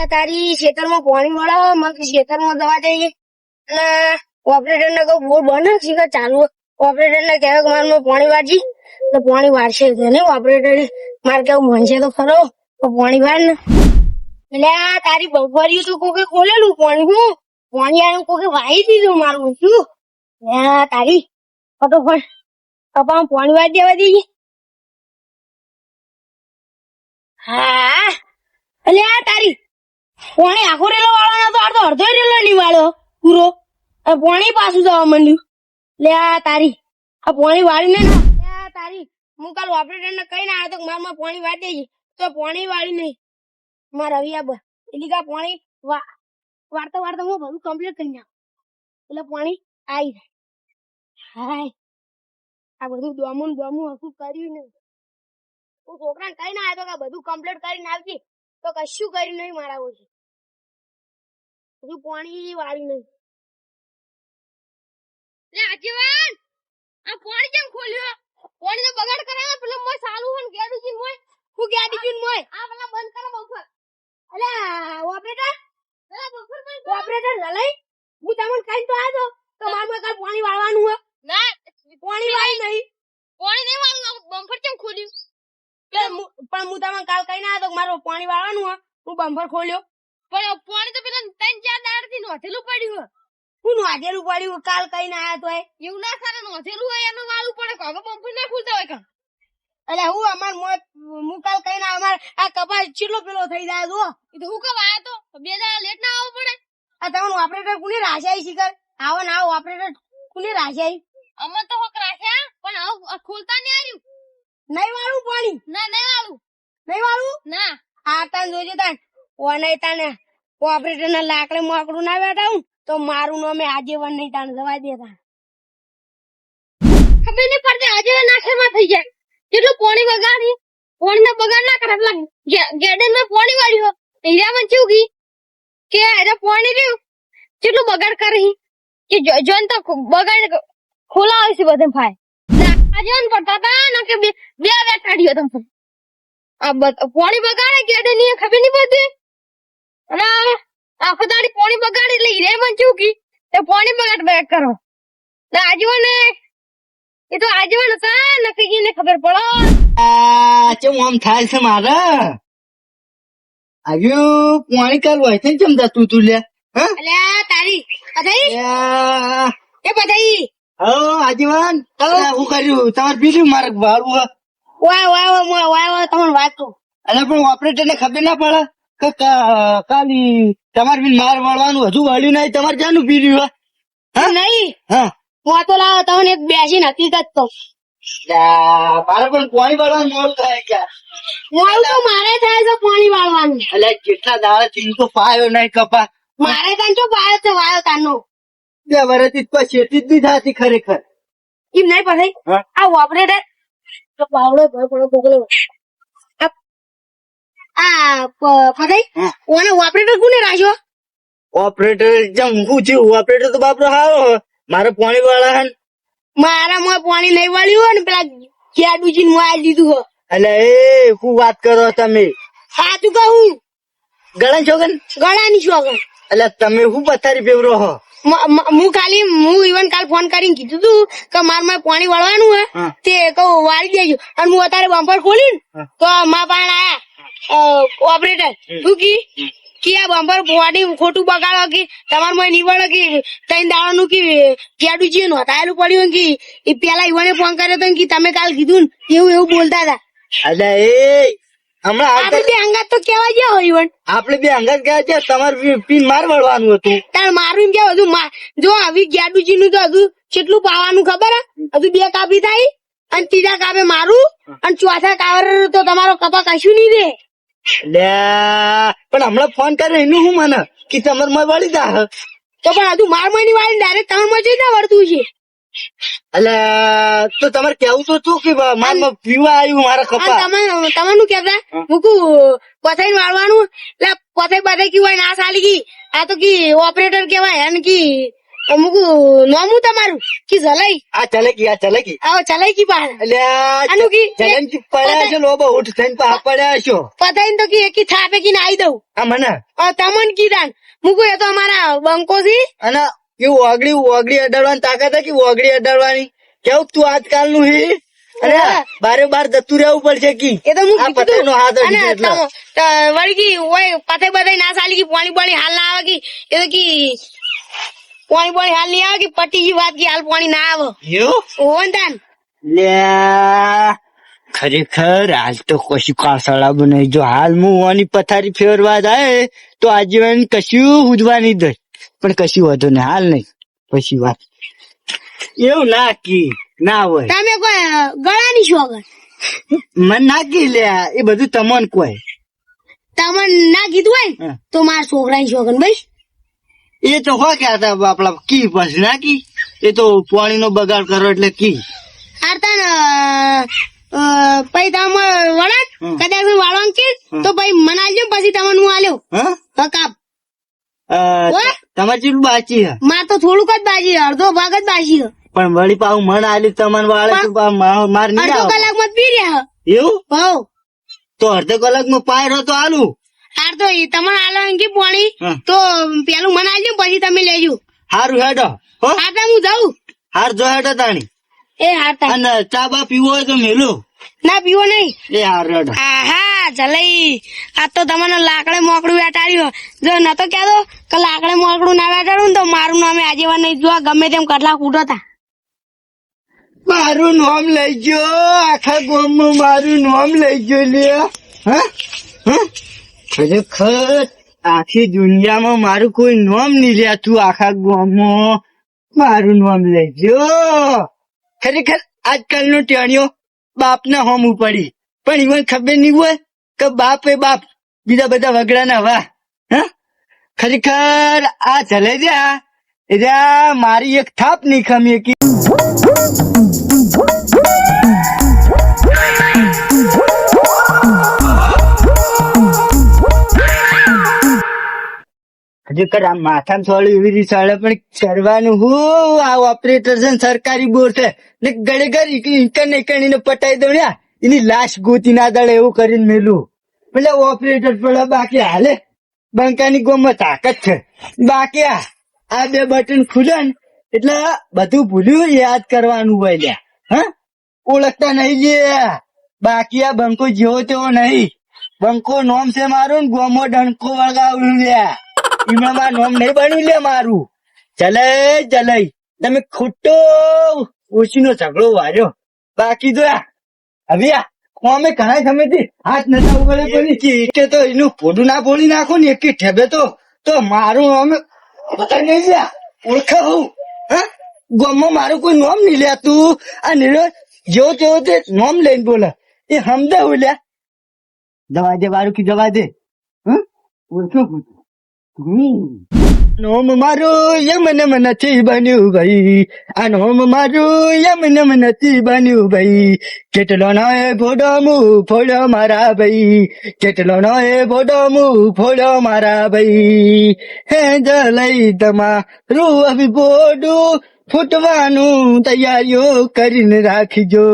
તારી ખેતરમાં પાણી મળે મને ખેતરમાં દવા જઈએ અને ઓપરેટર ને કહું બોર બને છે ચાલુ ઓપરેટર ને કહેવાય કે મારે પાણી વાળજી તો પાણી વાળશે ને ઓપરેટર મારે કેવું મનશે તો ખરો પાણી વાળ ને એટલે આ તારી બફરિયું તો કોકે ખોલેલું પાણી હું પાણી આનું કોકે વાળી દીધું મારું શું તારી ફટોફટ કપામાં પાણી વાળી દેવા દઈએ હા એટલે આ તારી પાણી આખો રેલો વાળવાનો તો અડધો અડધો રેલો નહીં વાળ્યો પૂરો પાણી પાછું જવા માંડ્યું લે આ તારી આ પાણી વાળીને ના તારી હું કાલ ઓપરેટર ને કઈ ના આવ્યો તો મારમાં પાણી વાળી દેજે તો પાણી વાળી નહીં મારા રવિયા એટલે કા પાણી વાળતા વાળતા હું બધું કમ્પ્લીટ કરી નાખું એટલે પાણી આવી જાય હાય આ બધું દોમું હસું કર્યું ને હું છોકરાને કઈ ના આવ્યો તો બધું કમ્પ્લીટ કરીને આવજે તો કશું કર્યું નહીં મારા ઓછી બધું પાણી વાળી નહીં આજીવન આ પાણી કેમ ખોલ્યો પાણી તો બગાડ કરાવે પેલા મોય સાલું હન ગેડું જીન મોય હું ગેડી જીન મોય આ પેલા બંધ કરો બફર અલ્યા ઓપરેટર ઓપરેટર લઈ હું તમને કઈ તો આજો તો મારમાં કાલ પાણી વાળવાનું હે ના પાણી વાળી નહીં બમ્ફર કેમ ખોલ્યું પણ હું તમને કાલ કઈ ના આજો મારો પાણી વાળવાનું હે હું બમ્ફર ખોલ્યો પણ પાણી તો પેલા 3-4 દાડથી નોધેલું પડ્યું હે હું નોધેલું પડ્યું કાલ કઈ ના આયા તો એવું ના કરે નોધેલું હોય એનું વાળું પડે હવે બમ્ફર ના ખુલતા હોય કા એટલે હું અમાર હું કાલ કઈ ના અમાર આ કપાસ ચીલો પેલો થઈ જાય જો એ તો હું કબ આયા તો 2 દાડા લેટ ના આવવું પડે આ તમારું ઓપરેટર કોને રાશાઈ શીખર આવો ના આવો ઓપરેટર કોને રાશાઈ અમે તો હોક રાખ્યા પણ આવ ખોલતા નહીં આવ્યું નહીં વાળું પાણી ના નહીં વાળું ના આ તાન જોજે તાન ઓને તાને ઓપરેટર ના લાકડે મોકડું ના બેઠા હું તો મારું નામે આજીવન નહીં તાન જવા દેતા ખબર નહીં પડતી આજીવન આખરમાં થઈ જાય જેટલું પાણી બગાડી પાણી નો બગાડ ના કરે પેલા ગેડન માં પાણી વાળ્યું હીરામાં ચૂકી કે અરે પાણી રહ્યું જેટલું બગાડ કરી કે જોન તો બગાડ ખોલા હોય છે બધે ભાઈ આજીવન પડતા હતા ને કે બે વેટ કાઢ્યો તમે આ પાણી બગાડે ગેડન ની ખબર નહીં પડતી અને આખો દાડી પાણી બગાડે એટલે હીરામાં ચૂકી તો પાણી બગાડ કરો આજીવન એ તો આજીવન હતા ને કઈ ને ખબર પડો ચમ આમ થાય છે મારે આવ્યું પાણી કાલ હોય છે ચમ તું તું લે અલ્યા તારી બધાઈ એ બધાઈ હો આજીવન હું કર્યું તમારે બીજું મારે વાળવું વાય તમને વાત કહું અરે પણ ઓપરેટર ને ખબર ના પડે કે કાલી તમારે બી માર વાળવાનું હજુ વાળ્યું નહીં તમારે ક્યાંનું પીર્યું હા નહીં હા હું તો લાવો તમને એક બેસી હકીકત તો મારે પણ પાણી વાળવાનું મોડું થાય ક્યાં મોડું તો મારે થાય છે પાણી વાળવાનું એટલે કેટલા દાડા થી તો પાયો નહીં કપા મારે તાન તો પાયો છે વાયો તાનો 2 વર્ષથી તો શેતી જ નહીં થતી ખરેખર એમ નહીં પછી આ ઓપરેટર તો પાવડો પડો પોગલો આ પછી ઓને ઓપરેટર કોને રાખ્યો ઓપરેટર જેમ હું થયું ઓપરેટર તો બાપરો હારો મારે પાણી વાળા મારા મોં પાણી નહીં વાળ્યું હોય ને પેલા ગેડુજી ને મોં દીધું હો એટલે એ શું વાત કરો તમે સાચું કહું ગળા છોકન ગળાની છોકન એટલે તમે શું પથારી ફેવરો હો હું ઇવન કાલ ફોન કરીને કીધું તું કે મારે પાણી વાળવાનું હે તે કહું વાળી દેજો અને હું અત્યારે બમ્પર ખોલી તો મા પાણ આયા ઓપરેટર તું કે આ બમ્પર બોડી ખોટું બગાડો કે તમારે મને નીવડે કે 3 દાડાનું કે ગેડુજી નું હટાયેલું પડ્યું કે એ પેલા ઈવને ફોન કર્યો તો કે તમે કાલ કીધું ને એવું બોલતા હતા એટલે એ હમણાં આપણે બે અંગાત તો કેવા ગયા હોય ઈવન આપડે બે અંગાત ગયા છે તમારે પીન માર વળવાનું હતું તાર મારું એમ કેવું હતું જો આવી ગેડુજી નું તો હજુ કેટલું પાવાનું ખબર હજુ 2 કાપી થાય અને 3જા કાપે મારું અને 4થા કાવર તો તમારો કપા કશું નહીં દે પણ હમણાં ફોન કર્યો એનું શું મને કે તમારે માં વળી જા તો પણ હજુ માર મહિની વાળી ડાયરેક્ટ તમારે માં જઈ વળતું છે એટલે તો તમારે કેવું તો તું કે મારમાં પીવા આવ્યું મારા કપા તમારું કેતા મૂકું પથાઈ વાળવાનું એટલે પથાઈ બધાઈ કી હોય ના સાલી કી આ તો કી ઓપરેટર કેવાય અને કી અમુક નોમું તમારું કી જલાઈ આ ચલેકી આવો ચલાઈ કી બહાર એટલે આનું કી જલનથી પડ્યા છો લોબો ઉઠ થઈને પા પડ્યા છો પતાઈને તો કી એકી થાપે કી નાઈ દઉં આ મને તમન કીધાન મુકુ એ તો અમારા બંકો થી અને એવું ઓગળી અડાડવાની તાકાત હે કે ઓગળી અડાડવાની કેવું તું આજકાલ નું હે અરે બારે બાર જતું રહેવું પડશે કી એ તો હું આ પતંગનો હાથ અને અડી એટલે વળી કી ઓય પતે બધાય ના સાલી કી પાણી હાલ ના આવે કી એ તો કી પાણી હાલ નહીં આવે કે પટી કી વાત કી હાલ પાણી ના આવે એવું ઓન તાન લે ખરેખર હાલ તો કશું કાસળા બનાવી જો હાલ હું ઓની પથારી ફેરવા જાય તો આજીવન કશું ઉજવા નહીં દે પણ કશું વાંધો નહીં હાલ નહીં પછી વાત એવું ના કી ના હોય તમે કોઈ ગળાની શોગન મન ના કી લે એ બધું તમન કોઈ તમને ના કીધું હોય ને તો મારા છોકરાની શોગન ભાઈ એ તો હો ક્યાં હતા આપડા કી પછી ના કી એ તો પાણી નો બગાડ કરો એટલે કી હારતા ને પછી તમે વળાન કદાચ વાળવાનું કે તો ભાઈ મને આલજો પછી તમને હું આલ્યો કાપ તમારે જેટલું બાકી હે માર તો થોડુંક જ બાજી અડધો ભાગ જ બાજી પણ વળી પાછું મન આલી તમને વાળે તો માર નહીં અડધો આવે કલાકમાં પી રહ્યા એવું હો તો અડધો કલાકમાં પાયરો તો આલુ હાર તો એ તમને આલવાનું કે પાણી તો પેલું મને આલજો પછી તમે લેજો હારું હેડો હો હારતા હું જાઉં હાર જો હેડો તાણી એ હારતા અને ચા બા પીવો હોય તો મેલું ના પીવો નહીં એ હાર હેડો આહા જલઈ આ તો તમને લાકડે મોકળું વેટાડ્યું જો નતો કહેતો કે લાકડે મોકળું ના વેટાડું ને તો મારું નામે આજીવન નહીં જો ગમે તેમ કટલા કૂટો તા મારું નામ લઈ ગયો આખા ગામમાં મારું નામ લઈ ગયો લે ખરેખર આખી દુનિયામાં મારું કોઈ નામ નહીં લે તું આખા ગામમાં મારું નામ લઈ ગયો ખરેખર આજકાલ નો ટેણીઓ બાપ ના હોમ પડી પણ ઈવન ખબર નહીં હોય કે બાપ એ બાપ બીજા બધા વગડા ના વાહ ખરેખર આ ચલે જા મારી એક થાપ નહીં ખમી કે ખરેખર આ માથામાં સોળું એવી રીતે ચાલે પણ કરવાનું હું આ ઓપરેટર છે ને સરકારી બોર છે ને ગળે ઘર ઈકણીને પટાઈ દઉં એની લાશ ગોતી ના દળે એવું કરીને મેલું એટલે ઓપરેટર પડે બાકી હાલે બંકાની ગોમાં તાકાત છે બાકી આ બે બટન ખુલે ને એટલે બધું ભૂલ્યું યાદ કરવાનું હોય લ્યા હા ઓળખતા નહીં લે બાકી આ બંકો જેવો તેવો નહીં બંકો નોમ છે મારું ને ગોમો ડંકો વળગાવ્યું લ્યા એમાં મારું નોમ નહીં બન્યું લે મારું ચલઈ તમે ખોટો ઓછીનો ઝઘડો વાર્યો બાકી તો હવે અમે ઘણા સમયથી હાથ નતા ઉગડે કે તો એનું ફોડું ના બોલી નાખો ને એક ઠેબે તો મારું અમે પતા નહીં લ્યા ઓળખા હું હા ગોમમાં મારું કોઈ નોમ નહીં લ્યા તું આ નીરો જેવો તેવો તે નોમ લઈને બોલે એ હમદા હું લ્યા દવા દે મારું કી દવા દે ઓળખો નોમ મારું યમનમ નથી બન્યું ભાઈ આ નોમ મારું યમનમ નથી બન્યું ભાઈ કેટલો નો એ ભોડો મું ફોડો મારા ભાઈ કેટલો નો એ ભોડો મું ફોડો મારા ભાઈ હે જલઈ તમારું અભી ભોડું ફૂટવાનું તૈયારીઓ કરીને રાખજો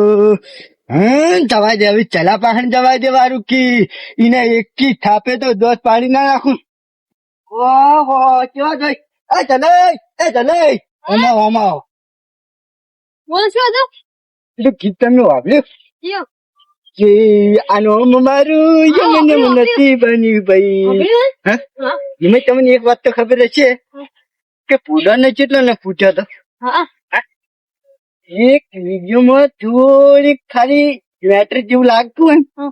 જવા દે હવે ચલા પાહણ જવા દે વારું કી એને એક કી થાપે તો દોસ્ત પાણી ના નાખું ઓહો કેવા જોઈ એ ચલે ઓમાઓ બોલ છો તો એટલે ગીત તમને વાપર્યું કે આનો મારું યમનમ નથી બન્યું ભાઈ એમાં તમને એક વાત તો ખબર હશે કે પૂડા ને કેટલો ને પૂછ્યો તો એક વિડીયોમાં થોડીક ખાલી બેટરી જેવું લાગતું હોય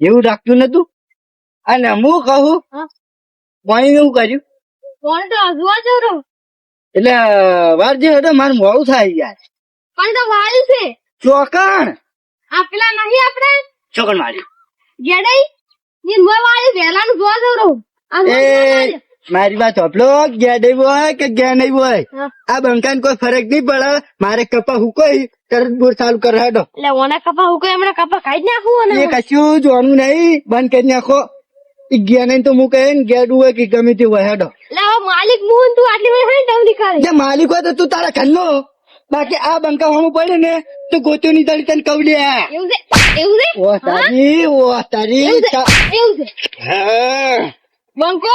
એવું લાગતું નતું અને હું કહું પાણી એવું કર્યું કોણ તો હજવા જરો એટલે વાર જે હતો મારું મોડું થાય યાર પણ તો વાળ્યું છે ચોકણ આ પેલા નહીં આપણે ચોકણ માર્યું ગેડઈ ની મોય વાળી વેલાનું જોવા જરો એ મારી વાત હોપલો ગેડઈ હોય કે ગેનઈ હોય આ બંકાન કોઈ ફરક નહીં પડે મારે કપા હુકોઈ તરત બોર ચાલુ કર હેડો એટલે ઓના કપા હુકો એમણે કપા ખાઈ જ નાખું એ કશું જોવાનું નહીં બંધ કરી નાખો એ ગયા નહીં તો હું કહે ને ગેડું હોય કે ગમે તે હોય હેડો એટલે હવે માલિક મોહન તું આટલી બધી હાઈ ડવલી કરે જે માલિક હોય તો તું તારા ઘરનો, બાકી આ બંકા હોમું પડે ને તો ગોતું ની તારી તને કહું લ્યા. એવું છે એવું છે ઓ તારી એવું છે એવું છે હા બંકો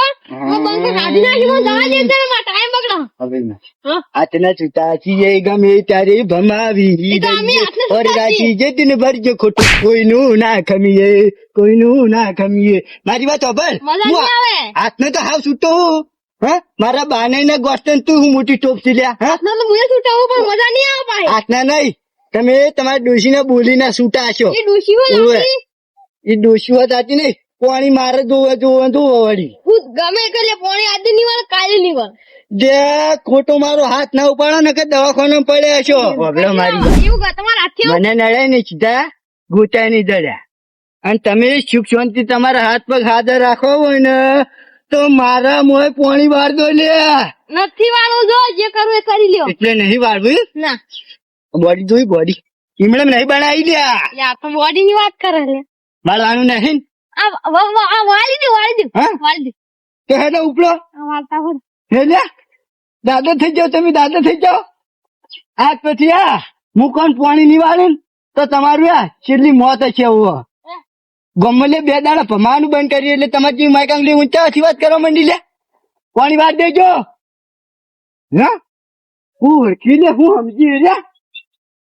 બંકો કાઢી નાખી મને દવા દે તને માં ટાઈમ બગડો હવે ના હા હાથના છૂટા છીએ ગમે ત્યારે ભમાવી એ તો અમે હાથના છૂટા ઓર રાજી છીએ. જે દિન ભરજો ખોટું કોઈનું ના ખમીએ કોઈનું ના ખમીએ. મારી વાત સાંભળ. મજા નહીં આવે હાથને તો હાવ છૂટો હું. હા મારા બાને ના ગોસ્તન તું હું મોટી ટોપ થી લ્યા. હા ના તો મુએ છૂટાવું પણ મજા નહીં આવે પાહી હાથના નહીં, તમે તમારા ડોશીને બોલીના છૂટા હશો. એ ડોશી હોય ઓવે. લાગી એ ડોશી હોત આતી નહીં, પાણી મારે જોવે વળી હું ગમે એટલે પોણી આજે ની વાર કાલે ની વાર જે ખોટો મારો હાથ ના ઉપાડો ને કે દવાખાને પડે હશો. વગડો મારી એવું કે તમારા હાથથી મને નડે ને સીધા ગોતા ની દડ્યા. અને તમે સુખ શાંતિ તમારા હાથ પગ હાજર રાખો હોય ને તો મારા મોય પોણી વાર દો લે. નથી વાળું જો જે કરવું એ કરી લ્યો એટલે નહીં વાળવું. ના બોડી જોઈ બોડી ઈમણે નહીં બનાવી લ્યા. યાર તો બોડી ની વાત કરે લે વાળવાનું નહીં ને? આ વાળી દે હા? વાળી દે તો હેડો ઉપડો આ વાળતા હોય હે લ્યા. દાદા થઈ જાઓ, તમે દાદા થઈ જાઓ. આજ પછી આ હું કોણ પાણી નહીં વાળું તો તમારું આ છેલ્લી મોત હશે. એવું ગમે બે દાડા ભમાવાનું બંધ કરી એટલે તમારી જેવી માઇક આંગળી ઊંચા થી વાત કરવા માંડી લે. પાણી વાત દેજો. હા હું ઓળખી લે હું સમજી લ્યા.